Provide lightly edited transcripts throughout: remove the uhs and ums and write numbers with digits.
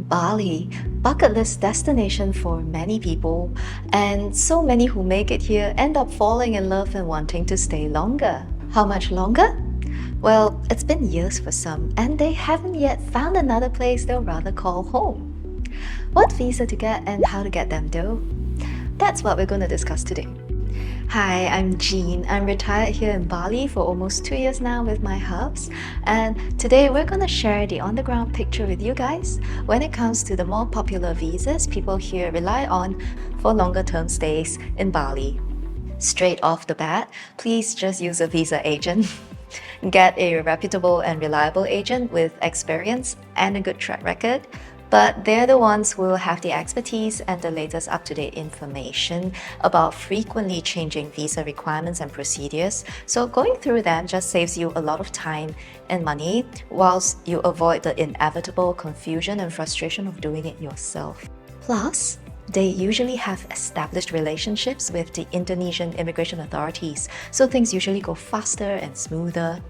Bali, bucket list destination for many people, and so many who make it here end up falling in love and wanting to stay longer. How much longer? Well, it's been years for some, and they haven't yet found another place they'll rather call home. What visa to get and how to get them though? That's what we're going to discuss today. Hi, I'm Jean. I'm retired here in Bali for almost 2 years now with my hubs, and today we're going to share the on-the-ground picture with you guys when it comes to the more popular visas people here rely on for longer-term stays in Bali. Straight off the bat, please just use a visa agent. Get a reputable and reliable agent with experience and a good track record, but they're the ones who will have the expertise and the latest up-to-date information about frequently changing visa requirements and procedures, so going through them just saves you a lot of time and money, whilst you avoid the inevitable confusion and frustration of doing it yourself. Plus, they usually have established relationships with the Indonesian immigration authorities, so things usually go faster and smoother.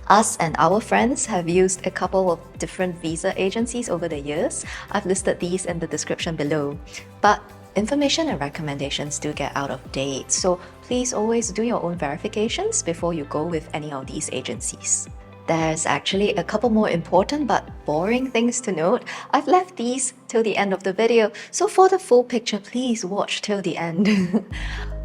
Us and our friends have used a couple of different visa agencies over the years. I've listed these in the description below. But information and recommendations do get out of date, so please always do your own verifications before you go with any of these agencies. There's actually a couple more important but boring things to note. I've left these till the end of the video, so for the full picture, please watch till the end.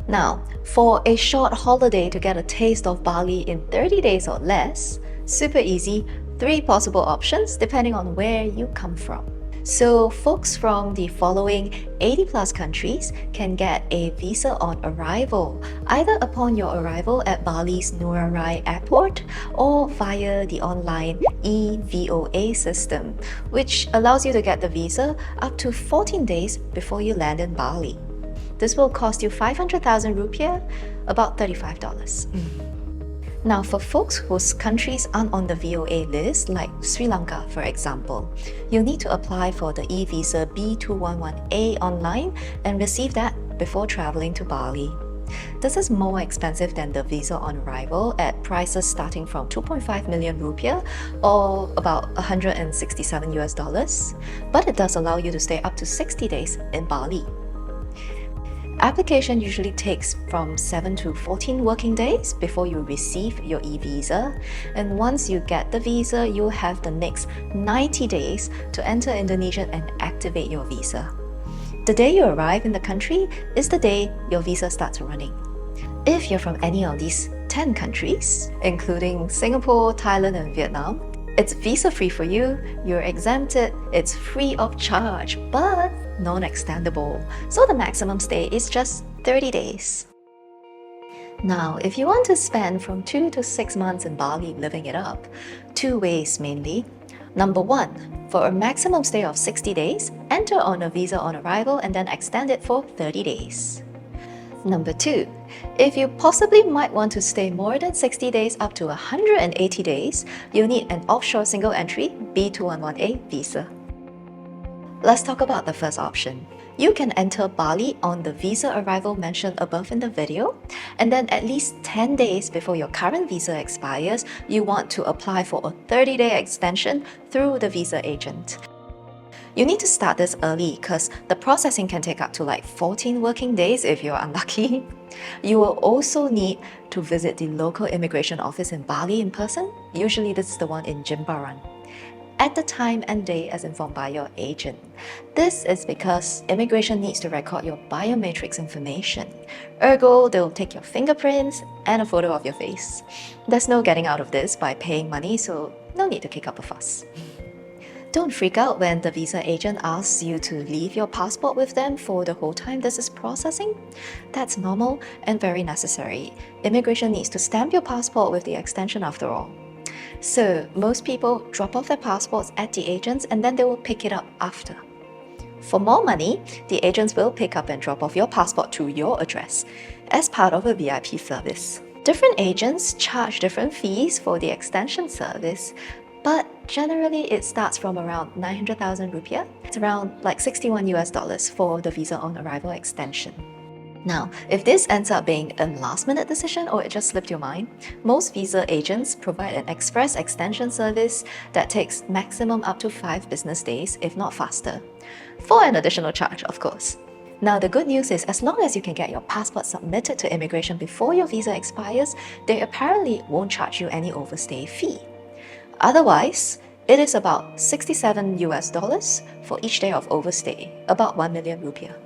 Now, for a short holiday to get a taste of Bali in 30 days or less, super easy, 3 possible options depending on where you come from. So folks from the following 80 plus countries can get a visa on arrival, either upon your arrival at Bali's Ngurah Rai airport or via the online e-VOA system, which allows you to get the visa up to 14 days before you land in Bali. This will cost you 500,000 rupiah, about $35. Now, for folks whose countries aren't on the VOA list, like Sri Lanka, for example, you'll need to apply for the e-visa B211A online and receive that before traveling to Bali. This is more expensive than the visa on arrival at prices starting from 2.5 million rupiah or about 167 US dollars, but it does allow you to stay up to 60 days in Bali. Application usually takes from 7 to 14 working days before you receive your e-visa, and once you get the visa, you'll have the next 90 days to enter Indonesia and activate your visa. The day you arrive in the country is the day your visa starts running. If you're from any of these 10 countries, including Singapore, Thailand, and Vietnam, it's visa-free for you, you're exempted, it's free of charge, but non-extendable, so the maximum stay is just 30 days. Now, if you want to spend from 2 to 6 months in Bali living it up, 2 ways mainly. Number 1, for a maximum stay of 60 days, enter on a visa on arrival and then extend it for 30 days. Number 2, if you possibly might want to stay more than 60 days up to 180 days, you'll need an offshore single entry B211A visa. Let's talk about the first option. You can enter Bali on the visa arrival mentioned above in the video, and then at least 10 days before your current visa expires, you want to apply for a 30-day extension through the visa agent. You need to start this early because the processing can take up to like 14 working days if you're unlucky. You will also need to visit the local immigration office in Bali in person. Usually this is the one in Jimbaran, at the time and date as informed by your agent. This is because immigration needs to record your biometrics information. Ergo, they'll take your fingerprints and a photo of your face. There's no getting out of this by paying money, so no need to kick up a fuss. Don't freak out when the visa agent asks you to leave your passport with them for the whole time this is processing. That's normal and very necessary. Immigration needs to stamp your passport with the extension after all. So most people drop off their passports at the agents and then they will pick it up after. For more money, the agents will pick up and drop off your passport to your address as part of a VIP service. Different agents charge different fees for the extension service, but generally it starts from around 900,000 rupiah. It's around like 61 US dollars for the visa on arrival extension. Now, if this ends up being a last-minute decision or it just slipped your mind, most visa agents provide an express extension service that takes maximum up to 5 business days, if not faster, for an additional charge, of course. Now, the good news is as long as you can get your passport submitted to immigration before your visa expires, they apparently won't charge you any overstay fee. Otherwise, it is about 67 US dollars for each day of overstay, about 1 million rupiah.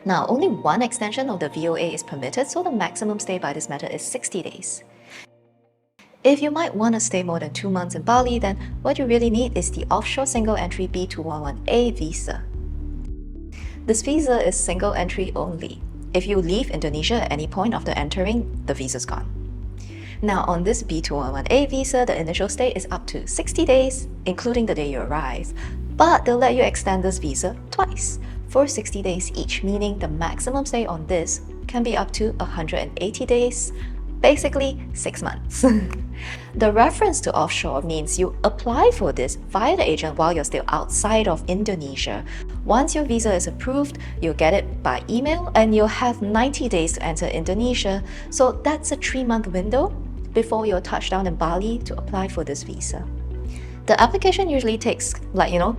Now, only one extension of the VOA is permitted, so the maximum stay by this method is 60 days. If you might want to stay more than 2 months in Bali, then what you really need is the offshore single entry B211A visa. This visa is single entry only. If you leave Indonesia at any point after entering, the visa's gone. Now, on this B211A visa, the initial stay is up to 60 days, including the day you arrive, but they'll let you extend this visa twice, for 60 days each, meaning the maximum stay on this can be up to 180 days, basically 6 months. The reference to offshore means you apply for this via the agent while you're still outside of Indonesia. Once your visa is approved, you'll get it by email and you'll have 90 days to enter Indonesia. So that's a 3-month window before your touchdown in Bali to apply for this visa. The application usually takes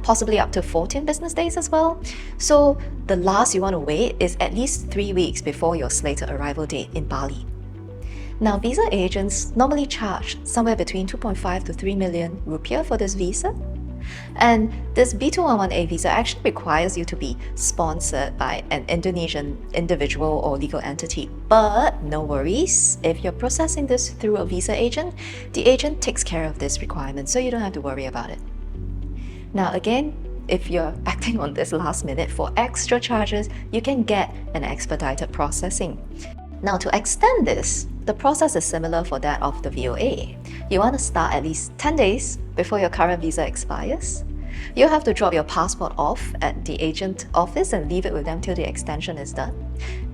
possibly up to 14 business days as well. So the last you want to wait is at least 3 weeks before your slated arrival date in Bali. Now, visa agents normally charge somewhere between 2.5 to 3 million rupiah for this visa. And this B211A visa actually requires you to be sponsored by an Indonesian individual or legal entity. But no worries, if you're processing this through a visa agent, the agent takes care of this requirement, so you don't have to worry about it. Now again, if you're acting on this last minute for extra charges, you can get an expedited processing. Now, to extend this, the process is similar for that of the VOA. You want to start at least 10 days before your current visa expires. You'll have to drop your passport off at the agent office and leave it with them till the extension is done.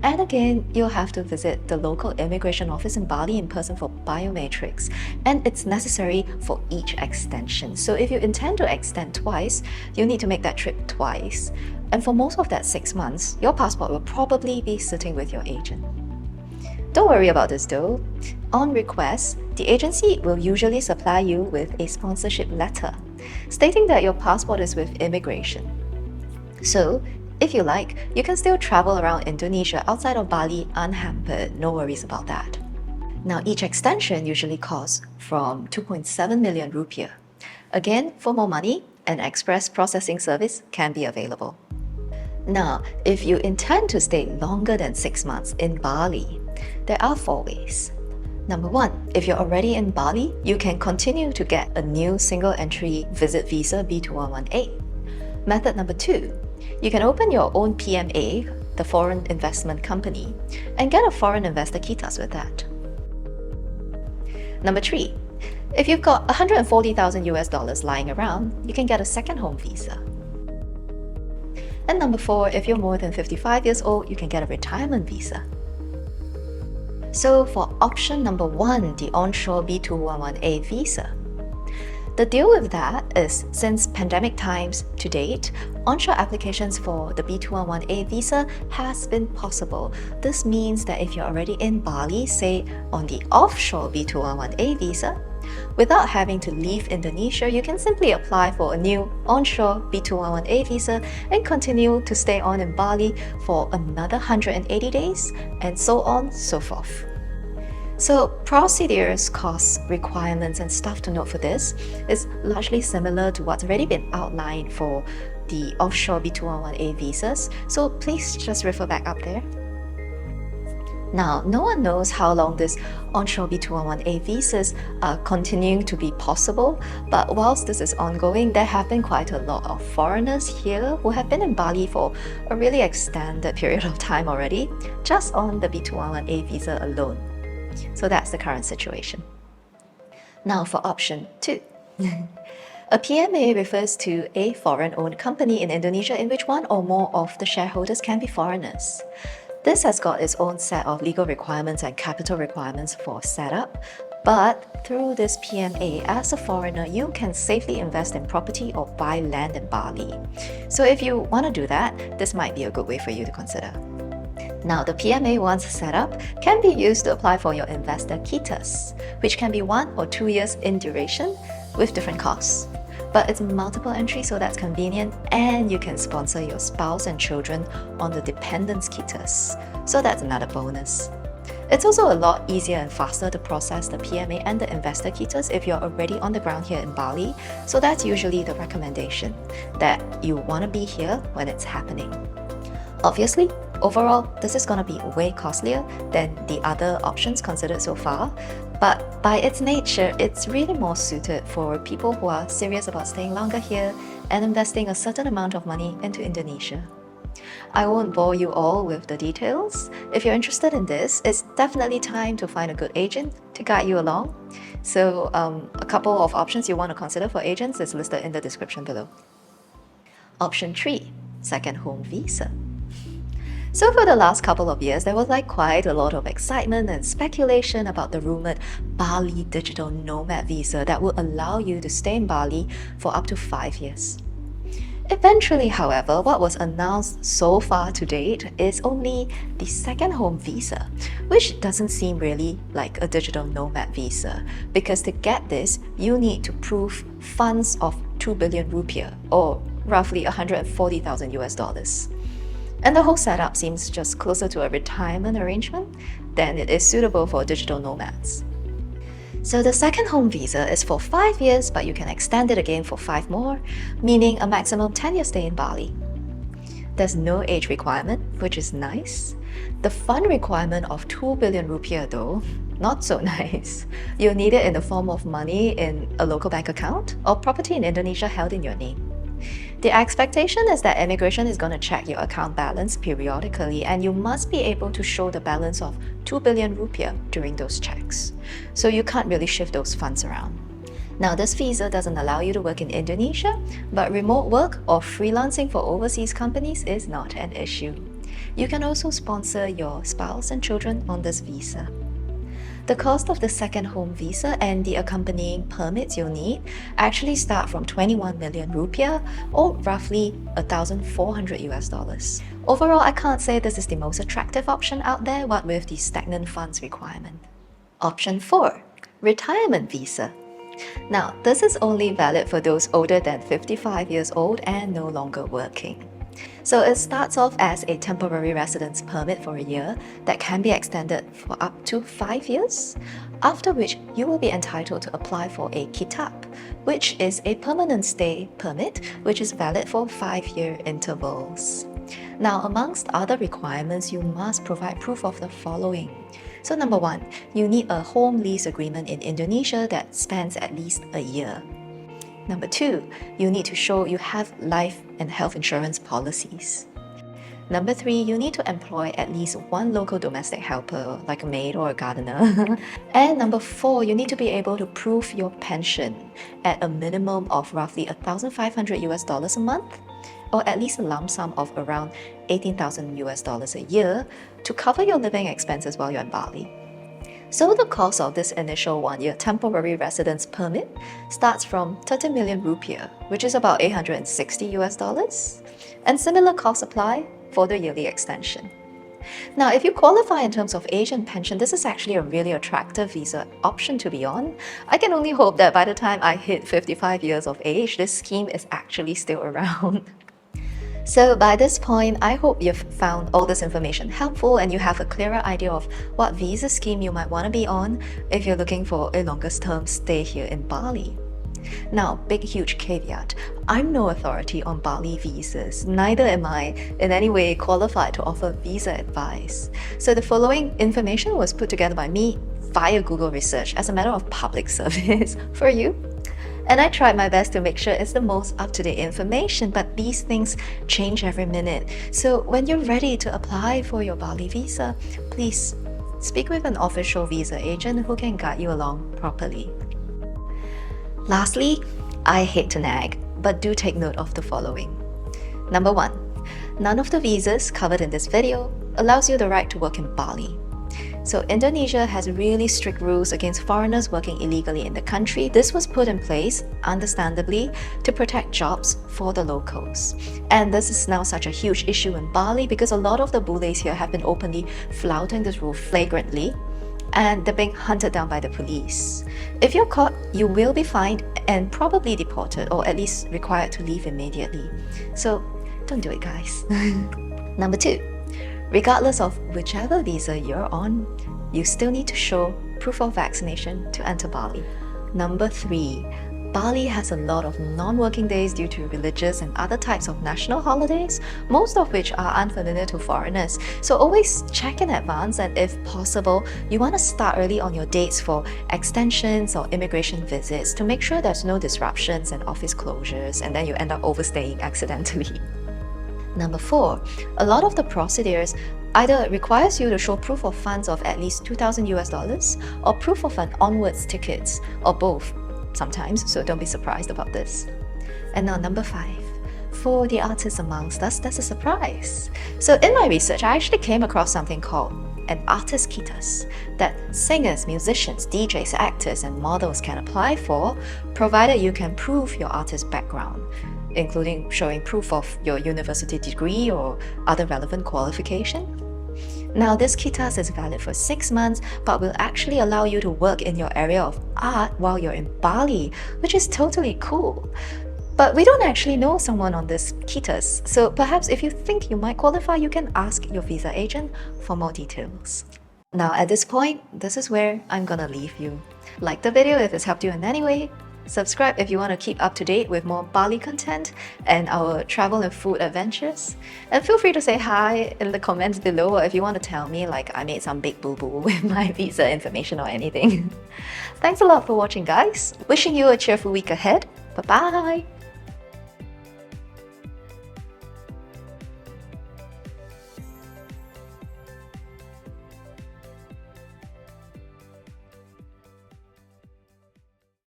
And again, you'll have to visit the local immigration office in Bali in person for biometrics, and it's necessary for each extension. So if you intend to extend twice, you'll need to make that trip twice. And for most of that 6 months, your passport will probably be sitting with your agent. Don't worry about this though. On request, the agency will usually supply you with a sponsorship letter stating that your passport is with immigration. So, if you like, you can still travel around Indonesia outside of Bali unhampered, no worries about that. Now, each extension usually costs from 2.7 million rupiah. Again, for more money, an express processing service can be available. Now, if you intend to stay longer than 6 months in Bali, there are 4 ways. Number 1, if you're already in Bali, you can continue to get a new single entry visit visa B211A. Method number 2, you can open your own PMA, the foreign investment company, and get a foreign investor kitas with that. Number 3, if you've got 140,000 US dollars lying around, you can get a second home visa. And number 4, if you're more than 55 years old, you can get a retirement visa. So for option number 1, the onshore B211A visa, the deal with that is, since pandemic times to date, onshore applications for the B211A visa has been possible. This means that if you're already in Bali, say on the offshore B211A visa, without having to leave Indonesia, you can simply apply for a new onshore B211A visa and continue to stay on in Bali for another 180 days, and so on, so forth. So procedures, costs, requirements, and stuff to note for this is largely similar to what's already been outlined for the offshore B211A visas, so please just refer back up there. Now, no one knows how long this onshore B211A visas are continuing to be possible, but whilst this is ongoing, there have been quite a lot of foreigners here who have been in Bali for a really extended period of time already, just on the B211A visa alone. So that's the current situation. Now for option 2. A PMA refers to a foreign-owned company in Indonesia in which one or more of the shareholders can be foreigners. This has got its own set of legal requirements and capital requirements for setup, but through this PMA, as a foreigner, you can safely invest in property or buy land in Bali. So if you want to do that, this might be a good way for you to consider. Now, the PMA once set up can be used to apply for your investor kitas, which can be 1 or 2 years in duration with different costs. But it's multiple entry, so that's convenient, and you can sponsor your spouse and children on the dependents kitas, so that's another bonus. It's also a lot easier and faster to process the PMA and the investor kitas if you're already on the ground here in Bali, so that's usually the recommendation, that you want to be here when it's happening. Obviously, overall, this is going to be way costlier than the other options considered so far, but by its nature, it's really more suited for people who are serious about staying longer here and investing a certain amount of money into Indonesia. I won't bore you all with the details. If you're interested in this, it's definitely time to find a good agent to guide you along. So a couple of options you want to consider for agents is listed in the description below. Option 3, second home visa. So for the last couple of years, there was quite a lot of excitement and speculation about the rumored Bali digital nomad visa that would allow you to stay in Bali for up to 5 years. Eventually, however, what was announced so far to date is only the second home visa, which doesn't seem really like a digital nomad visa, because to get this, you need to prove funds of 2 billion rupiah, or roughly 140,000 US dollars. And the whole setup seems just closer to a retirement arrangement than it is suitable for digital nomads. So the second home visa is for 5 years, but you can extend it again for 5 more, meaning a maximum 10-year stay in Bali. There's no age requirement, which is nice. The fund requirement of 2 billion rupiah though, not so nice. You'll need it in the form of money in a local bank account or property in Indonesia held in your name. The expectation is that immigration is going to check your account balance periodically, and you must be able to show the balance of 2 billion rupiah during those checks. So you can't really shift those funds around. Now, this visa doesn't allow you to work in Indonesia, but remote work or freelancing for overseas companies is not an issue. You can also sponsor your spouse and children on this visa. The cost of the second home visa and the accompanying permits you'll need actually start from 21 million rupiah, or roughly 1,400 US dollars. Overall, I can't say this is the most attractive option out there, what with the stagnant funds requirement. Option 4, retirement visa. Now, this is only valid for those older than 55 years old and no longer working. So it starts off as a temporary residence permit for a year that can be extended for up to 5 years, after which you will be entitled to apply for a kitab, which is a permanent stay permit, which is valid for 5-year intervals. Now, amongst other requirements, you must provide proof of the following. So number 1, you need a home lease agreement in Indonesia that spans at least a year. Number 2, you need to show you have life and health insurance policies. Number 3, you need to employ at least 1 local domestic helper, like a maid or a gardener. And number 4, you need to be able to prove your pension at a minimum of roughly 1,500 US dollars a month, or at least a lump sum of around 18,000 US dollars a year to cover your living expenses while you're in Bali. So the cost of this initial 1-year temporary residence permit starts from 30 million rupiah, which is about 860 US dollars, and similar costs apply for the yearly extension. Now, if you qualify in terms of age and pension, this is actually a really attractive visa option to be on. I can only hope that by the time I hit 55 years of age, this scheme is actually still around. So by this point, I hope you've found all this information helpful and you have a clearer idea of what visa scheme you might want to be on if you're looking for a longest term stay here in Bali. Now, big huge caveat, I'm no authority on Bali visas, neither am I in any way qualified to offer visa advice. So the following information was put together by me via Google research as a matter of public service for you. And I tried my best to make sure it's the most up-to-date information, but these things change every minute. So when you're ready to apply for your Bali visa, please speak with an official visa agent who can guide you along properly. Lastly, I hate to nag, but do take note of the following. Number 1, none of the visas covered in this video allows you the right to work in Bali. So Indonesia has really strict rules against foreigners working illegally in the country. This was put in place, understandably, to protect jobs for the locals. And this is now such a huge issue in Bali because a lot of the bules here have been openly flouting this rule flagrantly, and they're being hunted down by the police. If you're caught, you will be fined and probably deported, or at least required to leave immediately. So don't do it, guys. Number 2. Regardless of whichever visa you're on, you still need to show proof of vaccination to enter Bali. Number 3. Bali has a lot of non-working days due to religious and other types of national holidays, most of which are unfamiliar to foreigners. So always check in advance, and if possible, you want to start early on your dates for extensions or immigration visits to make sure there's no disruptions and office closures, and then you end up overstaying accidentally. Number 4, a lot of the procedures either requires you to show proof of funds of at least $2,000 or proof of an onwards ticket, or both sometimes, so don't be surprised about this. And now number 5, for the artists amongst us, there's a surprise. So in my research, I actually came across something called an artist kitas that singers, musicians, DJs, actors, and models can apply for, provided you can prove your artist background, including showing proof of your university degree or other relevant qualification. Now, this kitas is valid for 6 months, but will actually allow you to work in your area of art while you're in Bali, which is totally cool. But we don't actually know someone on this kitas, so perhaps if you think you might qualify, you can ask your visa agent for more details. Now, at this point, this is where I'm gonna leave you. Like the video if it's helped you in any way. Subscribe if you want to keep up to date with more Bali content and our travel and food adventures. And feel free to say hi in the comments below, or if you want to tell me like I made some big boo-boo with my visa information or anything. Thanks a lot for watching, guys. Wishing you a cheerful week ahead. Bye-bye!